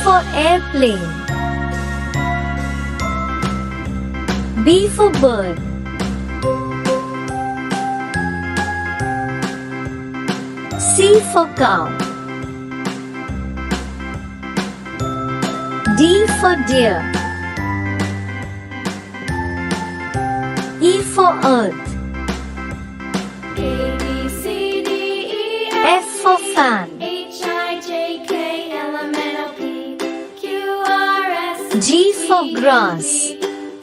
for airplane. B for bird. C for cow. D for deer. E for earth. A, B, C, D, E, F for fan. H, I, J, K, L, M, N, O, P, Q, R, S, G for grass.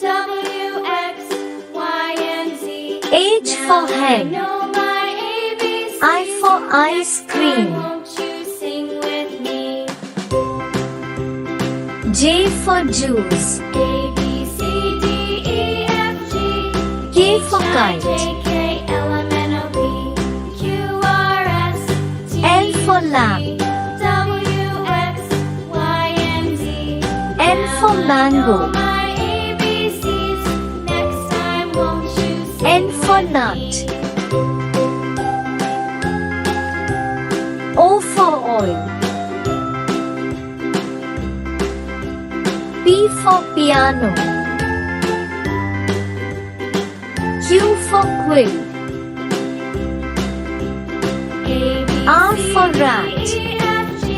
W, X, Y, and Z. H for I hen. know my ABCs. I for ice cream. Won't you sing with me? J for juice. A, B, C, D, E, F, G. K for H, I, kite. J, K, L, M, N, O, P, Q, R, S, T, L for U, lamb. V, W, X, Y, and Z. N for mango. My ABCs. Next time, won't you sing N for with nut. me? O for oil. P for piano. Q for quill. A, B, R C, for D, rat. E, F, G,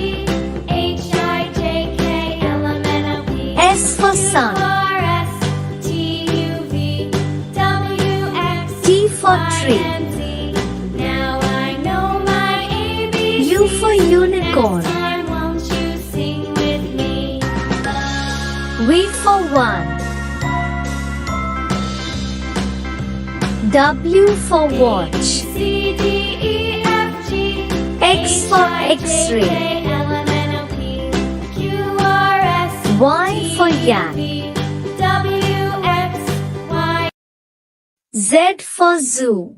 H, I, J, K, L, M, N, O, P, S for Q, sun. R, S, T, U, V, W, X, T for Y, tree. and Z. Now I know my ABCs. U for unicorn. Next time, won't you sing with me? V for one. W for watch. C, D, E, F, G, X for X-ray. K, L, M, N, O, P, Q, R, S, Y for yak. V, W, X, Y. Z for zoo.